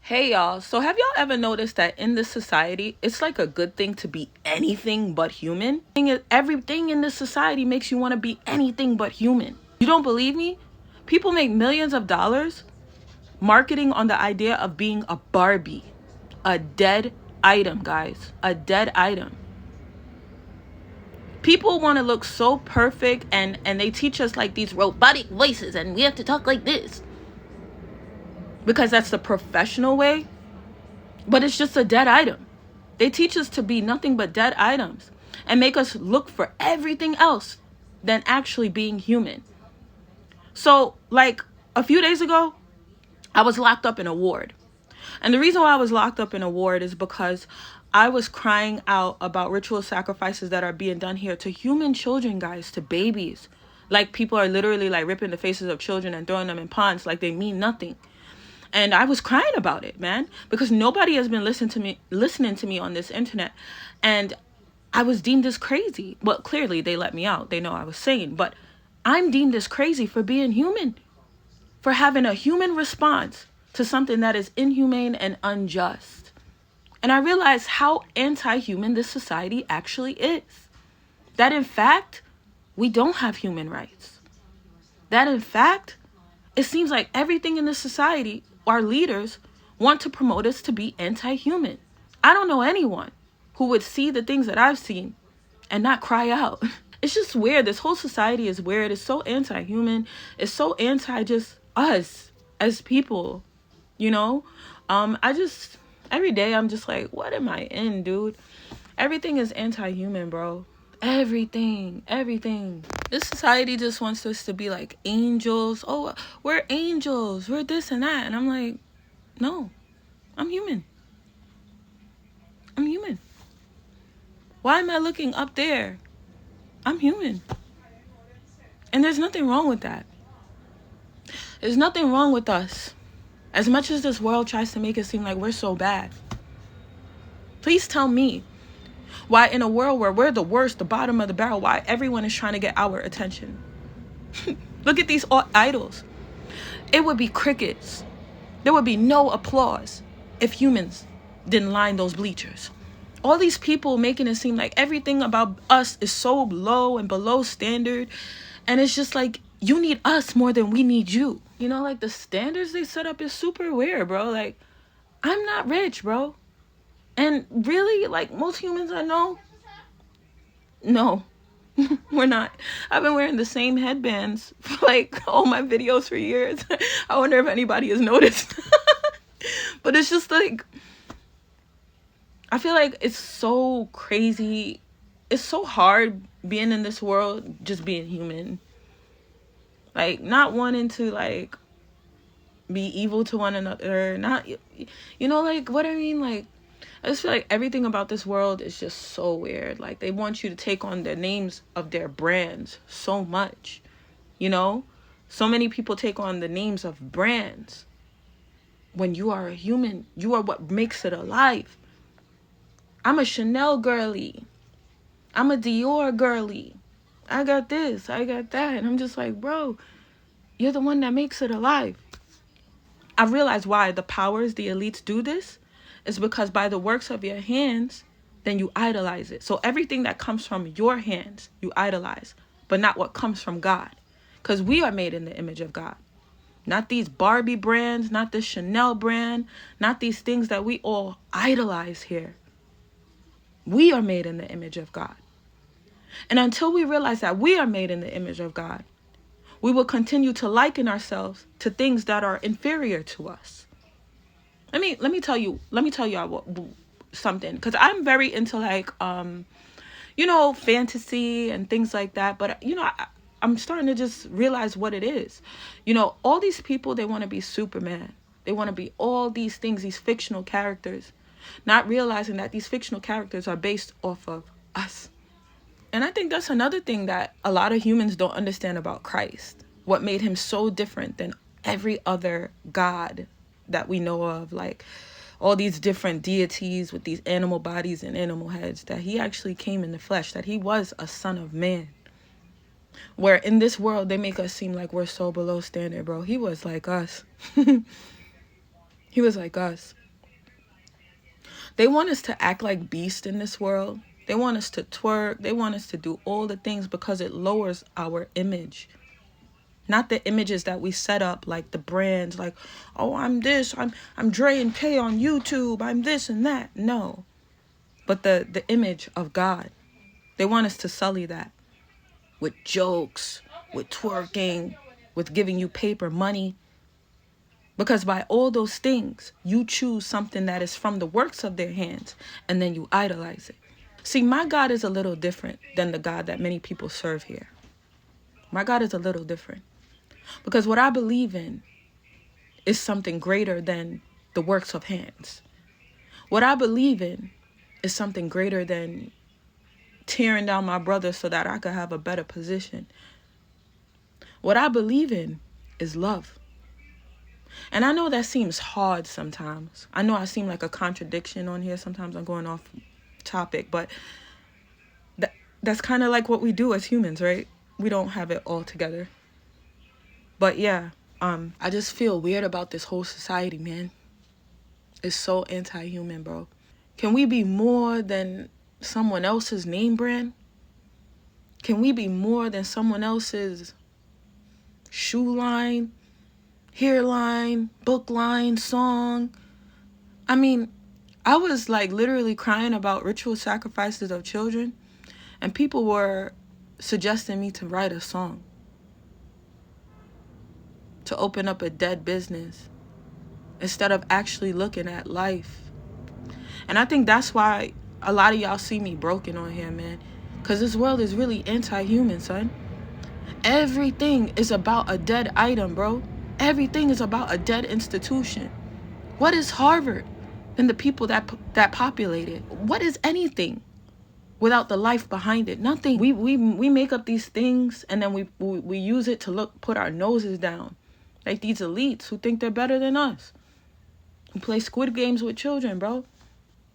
Hey y'all, so have y'all ever noticed that in this society, it's like a good thing to be anything but human? Everything in this society makes you want to be anything but human. You don't believe me? People make millions of dollars marketing on the idea of being a Barbie. A dead item, guys. A dead item. People want to look so perfect and they teach us like these robotic voices and we have to talk like this. Because that's the professional way. But it's just a dead item. They teach us to be nothing but dead items and make us look for everything else than actually being human. So, like a few days ago, I was locked up in a ward. And the reason why I was locked up in a ward is because I was crying out about ritual sacrifices that are being done here to human children, guys, to babies. Like people are literally like ripping the faces of children and throwing them in ponds like they mean nothing. And I was crying about it, man, because nobody has been listening to me on this internet. And I was deemed as crazy. Well, clearly they let me out. They know I was sane. But I'm deemed as crazy for being human, for having a human response to something that is inhumane and unjust. And I realized how anti-human this society actually is. That in fact, we don't have human rights. That in fact, it seems like everything in this society, our leaders want to promote us to be anti-human. I don't know anyone who would see the things that I've seen and not cry out. It's just weird. This whole society is weird. It's so anti-human. It's so anti just us as people, you know? Every day I'm just like, what am I in, dude? Everything is anti-human, bro. Everything. This society just wants us to be like angels. Oh, we're angels. We're this and that. And I'm like, no, I'm human. Why am I looking up there? I'm human. And there's nothing wrong with that. There's nothing wrong with us. As much as this world tries to make it seem like we're so bad. Please tell me why in a world where we're the worst, the bottom of the barrel, why everyone is trying to get our attention. Look at these idols. It would be crickets. There would be no applause if humans didn't line those bleachers. All these people making it seem like everything about us is so low and below standard. And it's just like, you need us more than we need you. You know, like the standards they set up is super weird, bro. Like, I'm not rich, bro. And really, like most humans I know, no, we're not. I've been wearing the same headbands for like all my videos for years. I wonder if anybody has noticed. But it's just like, I feel like it's so crazy. It's so hard being in this world, just being human. Like, not wanting to, like, be evil to one another. Not, you know, like, what I mean? Like, I just feel like everything about this world is just so weird. Like, they want you to take on the names of their brands so much, you know? So many people take on the names of brands. When you are a human, you are what makes it alive. I'm a Chanel girly. I'm a Dior girly. I got this, I got that. And I'm just like, bro, you're the one that makes it alive. I realize why the powers, the elites do this is because by the works of your hands, then you idolize it. So everything that comes from your hands, you idolize, but not what comes from God. Because we are made in the image of God. Not these Barbie brands, not this Chanel brand, not these things that we all idolize here. We are made in the image of God. And until we realize that we are made in the image of God, we will continue to liken ourselves to things that are inferior to us. Let me tell y'all something, because I'm very into like fantasy and things like that. But I'm starting to just realize what it is. All these people, they want to be Superman. They want to be all these things, these fictional characters, not realizing that these fictional characters are based off of us. And I think that's another thing that a lot of humans don't understand about Christ. What made him so different than every other God that we know of, like all these different deities with these animal bodies and animal heads, that he actually came in the flesh, that he was a son of man. Where in this world, they make us seem like we're so below standard, bro. He was like us. He was like us. They want us to act like beasts in this world. They want us to twerk. They want us to do all the things because it lowers our image. Not the images that we set up, like the brands, like, oh, I'm this, I'm Dre and K on YouTube, I'm this and that. No. But the image of God. They want us to sully that with jokes, with twerking, with giving you paper money. Because by all those things, you choose something that is from the works of their hands, and then you idolize it. See, my God is a little different than the God that many people serve here. My God is a little different. Because what I believe in is something greater than the works of hands. What I believe in is something greater than tearing down my brother so that I could have a better position. What I believe in is love. And I know that seems hard sometimes. I know I seem like a contradiction on here. Sometimes I'm going off topic, but that's kind of like what we do as humans, right? We don't have it all together. But yeah, I just feel weird about this whole society, man. It's so anti-human, bro. Can we be more than someone else's name brand? Can we be more than someone else's shoe line, hairline, book line, song? I mean, I was like literally crying about ritual sacrifices of children, and people were suggesting me to write a song, to open up a dead business, instead of actually looking at life. And I think that's why a lot of y'all see me broken on here, man. Because this world is really anti-human, son. Everything is about a dead item, bro. Everything is about a dead institution. What is Harvard and the people that populate it? What is anything without the life behind it? Nothing. We make up these things, and then we use it to put our noses down. Like these elites who think they're better than us, who play Squid Games with children, bro.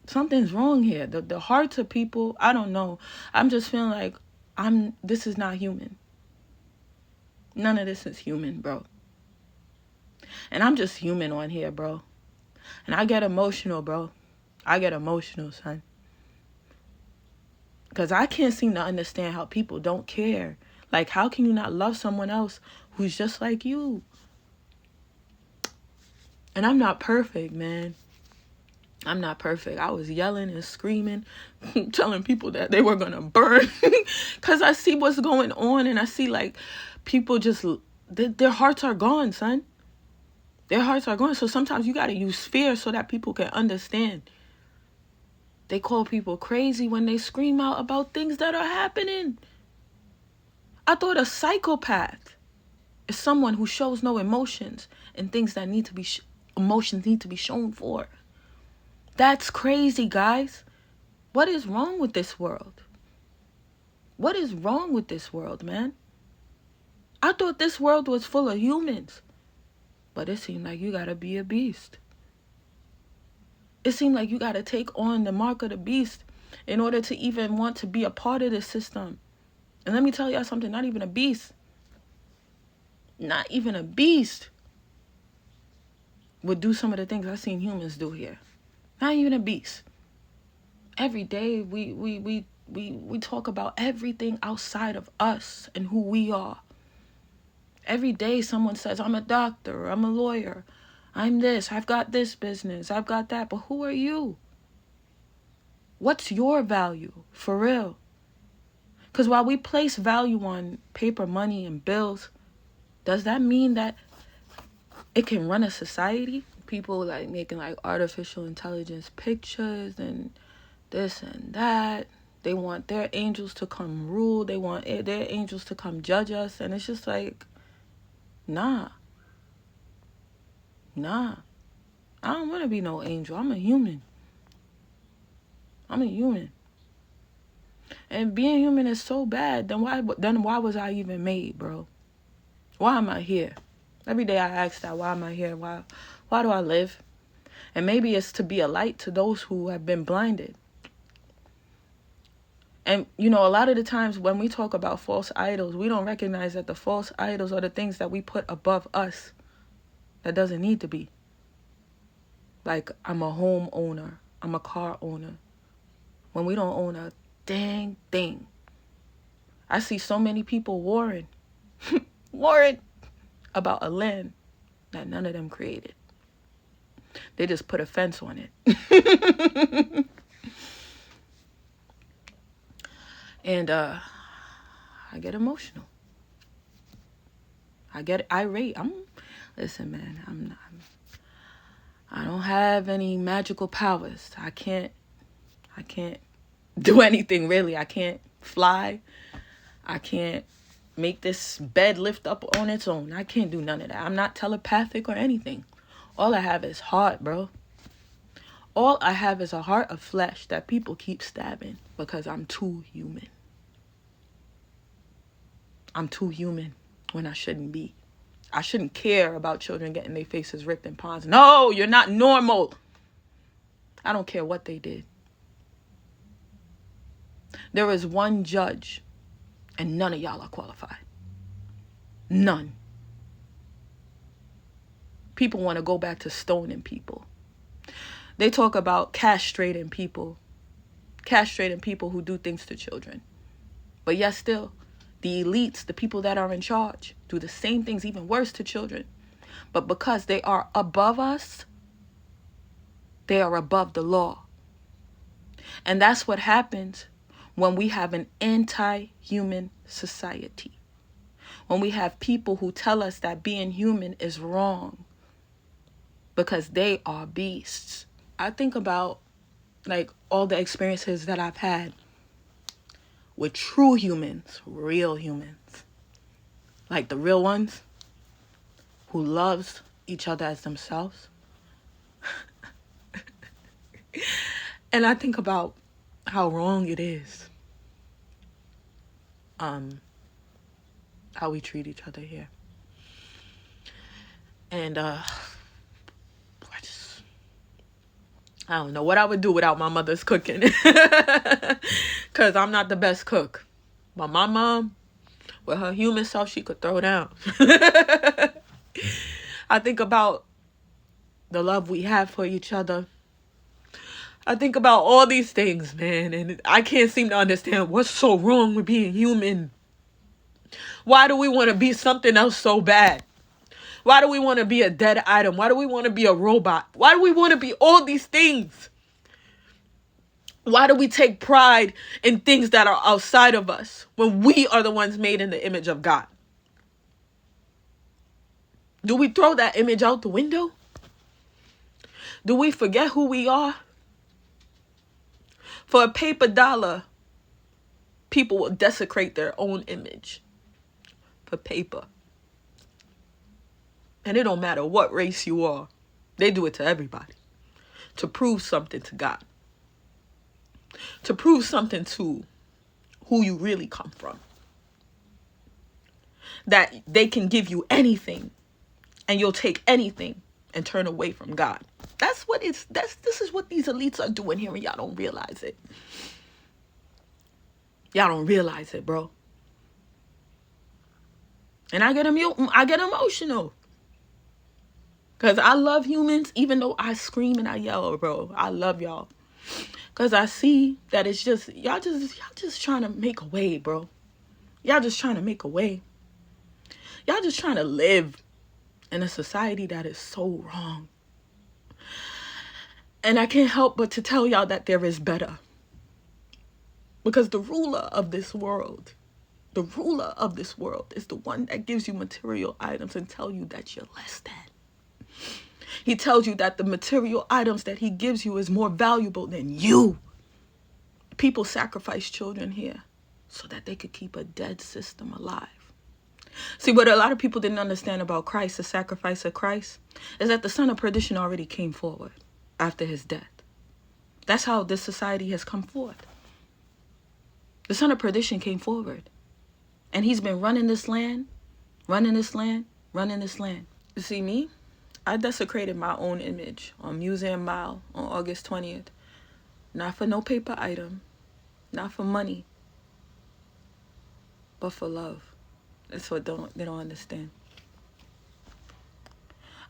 Something's wrong here. The hearts of people, I don't know. I'm just feeling like this is not human. None of this is human, bro. And I'm just human on here, bro. And I get emotional, bro. I get emotional, son. Because I can't seem to understand how people don't care. Like, how can you not love someone else who's just like you? And I'm not perfect, man. I'm not perfect. I was yelling and screaming, telling people that they were going to burn. Because I see what's going on, and I see, like, people just, their hearts are gone, son. Their hearts are gone. So sometimes you got to use fear so that people can understand. They call people crazy when they scream out about things that are happening. I thought a psychopath is someone who shows no emotions and things that need to be, emotions need to be shown for. That's crazy, guys. What is wrong with this world? What is wrong with this world, man? I thought this world was full of humans. But it seemed like you gotta be a beast. It seemed like you gotta take on the mark of the beast in order to even want to be a part of this system. And let me tell y'all something, not even a beast. Not even a beast would do some of the things I've seen humans do here. Not even a beast. Every day we talk about everything outside of us and who we are. Every day someone says, I'm a doctor, I'm a lawyer, I'm this, I've got this business, I've got that. But who are you? What's your value, for real? Because while we place value on paper, money, and bills, does that mean that it can run a society? People like making like artificial intelligence pictures and this and that. They want their angels to come rule. They want their angels to come judge us. And it's just like, nah. I don't want to be no angel. I'm a human. And being human is so bad. Then why was I even made, bro? Why am I here? Every day I ask that, why am I here? Why do I live? And maybe it's to be a light to those who have been blinded. And, you know, a lot of the times when we talk about false idols, we don't recognize that the false idols are the things that we put above us that doesn't need to be. Like I'm a home owner, I'm a car owner, when we don't own a dang thing. I see so many people warring about a land that none of them created. They just put a fence on it. And I get emotional. I get irate. Listen, man, I don't have any magical powers. I can't do anything really. I can't fly. I can't make this bed lift up on its own. I can't do none of that. I'm not telepathic or anything. All I have is heart, bro. All I have is a heart of flesh that people keep stabbing because I'm too human. I'm too human when I shouldn't be. I shouldn't care about children getting their faces ripped in ponds. No, you're not normal. I don't care what they did. There is one judge, and none of y'all are qualified. None. People want to go back to stoning people. They talk about castrating people who do things to children. But yet still, the elites, the people that are in charge, do the same things, even worse, to children. But because they are above us, they are above the law. And that's what happens when we have an anti-human society. When we have people who tell us that being human is wrong because they are beasts. I think about like all the experiences that I've had with true humans, real humans, like the real ones who loves each other as themselves. And I think about how wrong it is, how we treat each other here. And I don't know what I would do without my mother's cooking. Because I'm not the best cook. But my mom, with her human self, she could throw down. I think about the love we have for each other. I think about all these things, man. And I can't seem to understand what's so wrong with being human. Why do we want to be something else so bad? Why do we want to be a dead item? Why do we want to be a robot? Why do we want to be all these things? Why do we take pride in things that are outside of us when we are the ones made in the image of God? Do we throw that image out the window? Do we forget who we are? For a paper dollar, people will desecrate their own image for paper. And it don't matter what race you are. They do it to everybody. To prove something to God. To prove something to who you really come from. That they can give you anything and you'll take anything and turn away from God. This is what these elites are doing here and y'all don't realize it. Y'all don't realize it, bro. And I get emotional. Because I love humans, even though I scream and I yell, bro. I love y'all. Because I see that it's just, y'all just trying to make a way, bro. Y'all just trying to make a way. Y'all just trying to live in a society that is so wrong. And I can't help but to tell y'all that there is better. Because the ruler of this world is the one that gives you material items and tell you that you're less than. He tells you that the material items that he gives you is more valuable than you. People sacrifice children here so that they could keep a dead system alive. See, what a lot of people didn't understand about Christ, the sacrifice of Christ, is that the son of perdition already came forward after his death. That's how this society has come forth. The son of perdition came forward. And he's been running this land. You see me? I desecrated my own image on Museum Mile on August 20th. Not for no paper item. Not for money. But for love. That's what they don't understand.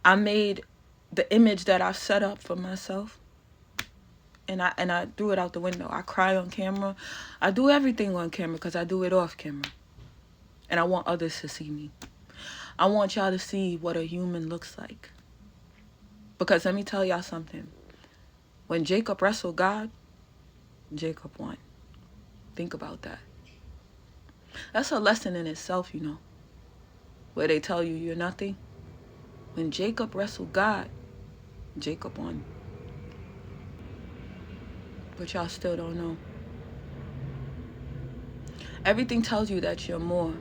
I made the image that I set up for myself, and I threw it out the window. I cry on camera. I do everything on camera because I do it off camera. And I want others to see me. I want y'all to see what a human looks like. Because let me tell y'all something. When Jacob wrestled God, Jacob won. Think about that. That's a lesson in itself, you know. Where they tell you you're nothing. When Jacob wrestled God, Jacob won. But y'all still don't know. Everything tells you that you're more.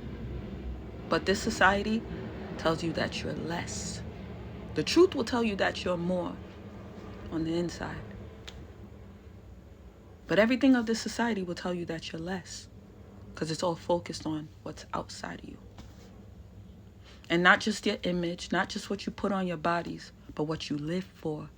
But this society tells you that you're less. The truth will tell you that you're more on the inside. But everything of this society will tell you that you're less. Because it's all focused on what's outside of you. And not just your image, not just what you put on your bodies, but what you live for.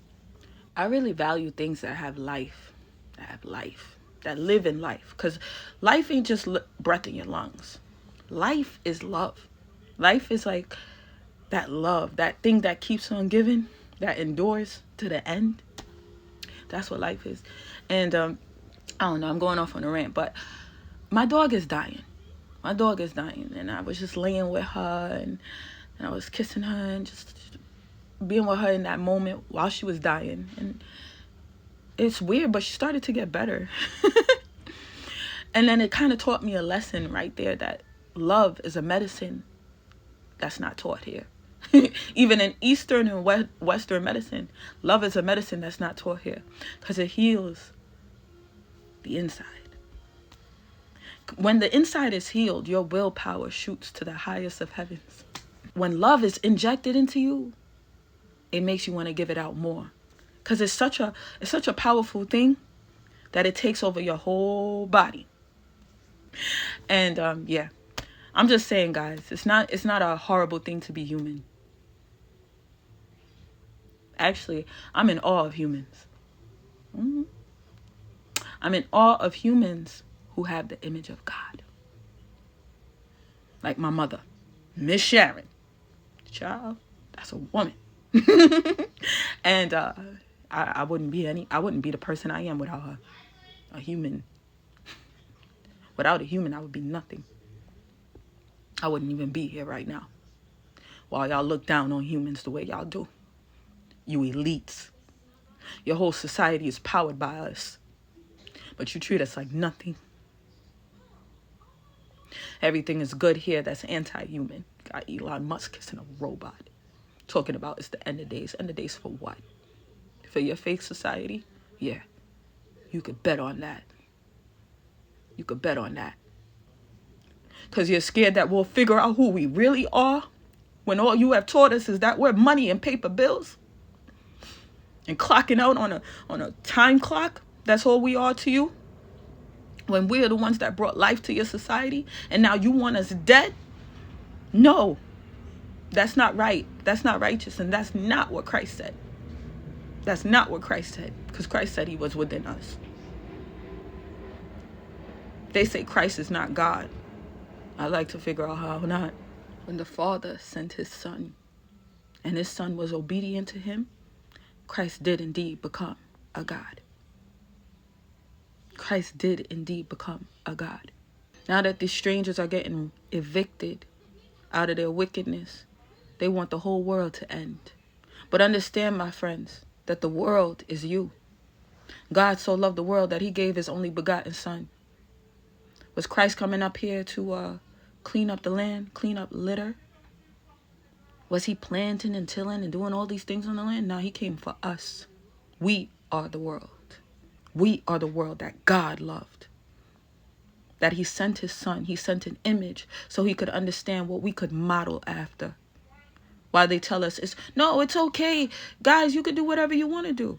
I really value things that have life, that live in life. Because life ain't just breath in your lungs. Life is love. Life is like that love, that thing that keeps on giving, that endures to the end. That's what life is. And I don't know, I'm going off on a rant, but my dog is dying. And I was just laying with her and I was kissing her and just being with her in that moment while she was dying. And it's weird, but she started to get better. And then it kind of taught me a lesson right there that love is a medicine that's not taught here. Even in Eastern and Western medicine, love is a medicine that's not taught here because it heals the inside. When the inside is healed, your willpower shoots to the highest of heavens. When love is injected into you, it makes you want to give it out more. Because it's such a powerful thing that it takes over your whole body. And yeah, I'm just saying, guys, it's not a horrible thing to be human. Actually, I'm in awe of humans. I'm in awe of humans who have the image of God. Like my mother, Miss Sharon. Child, that's a woman. And I wouldn't be the person I am without her. A human. Without a human, I would be nothing. I wouldn't even be here right now. While y'all look down on humans the way y'all do. You elites. Your whole society is powered by us. But you treat us like nothing. Everything is good here that's anti-human. Got Elon Musk kissing a robot. Talking about it's the end of days. End of days for what? For your fake society? Yeah. You could bet on that. You could bet on that. Because you're scared that we'll figure out who we really are when all you have taught us is that we're money and paper bills. And clocking out on a time clock. That's all we are to you. When we're the ones that brought life to your society and now you want us dead? No. That's not right. That's not righteous. And that's not what Christ said. That's not what Christ said. Because Christ said he was within us. They say Christ is not God. I like to figure out how not. When the Father sent his Son and his Son was obedient to him, Christ did indeed become a God. Christ did indeed become a God. Now that these strangers are getting evicted out of their wickedness, they want the whole world to end. But understand, my friends, that the world is you. God so loved the world that he gave his only begotten Son. Was Christ coming up here to clean up the land, clean up litter? Was he planting and tilling and doing all these things on the land? No, he came for us. We are the world. We are the world that God loved. That he sent his Son. He sent an image so he could understand what we could model after. Why they tell us, it's okay. Guys, you can do whatever you want to do.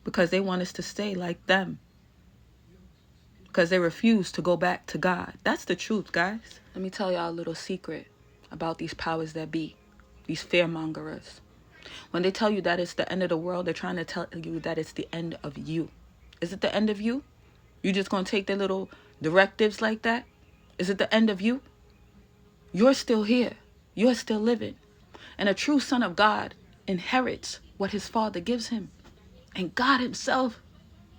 Because they want us to stay like them. Because they refuse to go back to God. That's the truth, guys. Let me tell y'all a little secret about these powers that be. These fearmongers. When they tell you that it's the end of the world, they're trying to tell you that it's the end of you. Is it the end of you? You just going to take their little directives like that? Is it the end of you? You're still here. You're still living. And a true son of God inherits what his father gives him. And God himself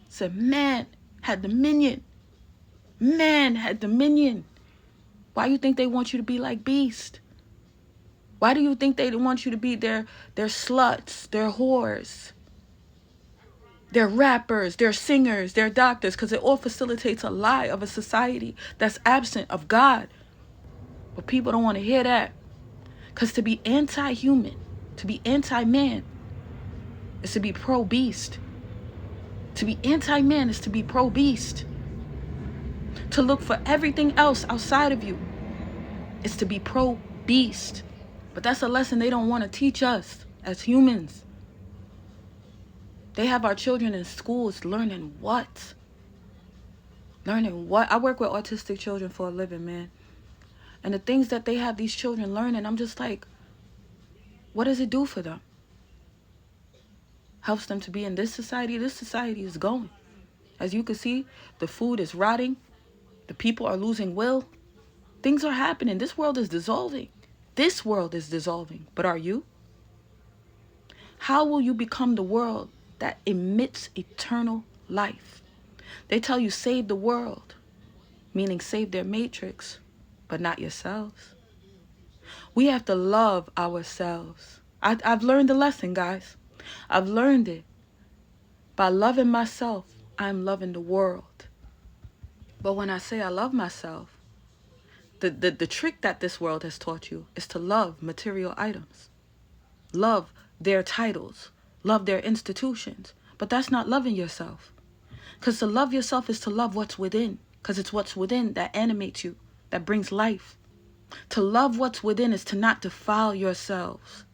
said man had dominion. Man had dominion. Why do you think they want you to be like beast? Why do you think they want you to be their sluts, their whores, their rappers, their singers, their doctors? Because it all facilitates a lie of a society that's absent of God. But people don't want to hear that. Because to be anti-human, to be anti-man, is to be pro-beast. To be anti-man is to be pro-beast. To look for everything else outside of you is to be pro-beast. But that's a lesson they don't want to teach us as humans. They have our children in schools learning what? Learning what? I work with autistic children for a living, man. And the things that they have these children learning, I'm just like, what does it do for them? Helps them to be in this society. This society is going. As you can see, the food is rotting. The people are losing will. Things are happening. This world is dissolving. This world is dissolving. But are you? How will you become the world that emits eternal life? They tell you save the world, meaning save their matrix, but not yourselves. We have to love ourselves. I've learned the lesson, guys. I've learned it. By loving myself, I'm loving the world. But when I say I love myself, the trick that this world has taught you is to love material items. Love their titles. Love their institutions. But that's not loving yourself. Because to love yourself is to love what's within. Because it's what's within that animates you, that brings life. To love what's within is to not defile yourselves.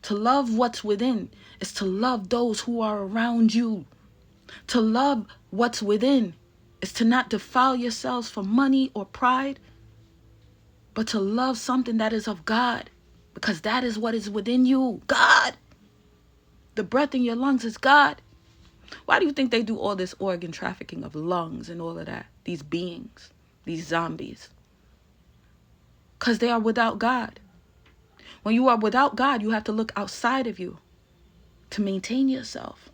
To love what's within is to love those who are around you. To love what's within is to not defile yourselves for money or pride, but to love something that is of God, because that is what is within you. God. The breath in your lungs is God. Why do you think they do all this organ trafficking of lungs and all of that? These beings, these zombies. Because they are without God. When you are without God, you have to look outside of you to maintain yourself.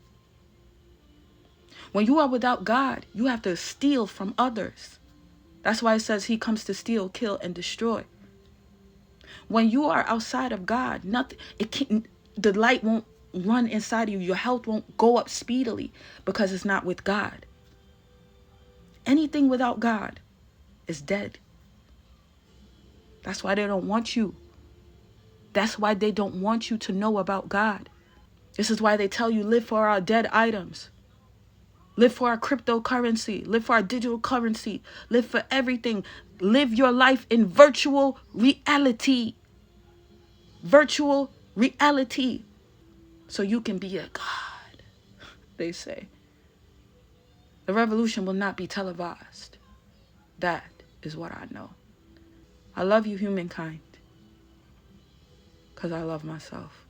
When you are without God, you have to steal from others. That's why it says he comes to steal, kill, and destroy. When you are outside of God, the light won't run inside of you. Your health won't go up speedily because it's not with God. Anything without God is dead. That's why they don't want you. That's why they don't want you to know about God. This is why they tell you live for our dead items. Live for our cryptocurrency. Live for our digital currency. Live for everything. Live your life in virtual reality. Virtual reality. So you can be a God, they say. The revolution will not be televised. That is what I know. I love you, humankind, because I love myself.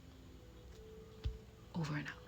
Over and out.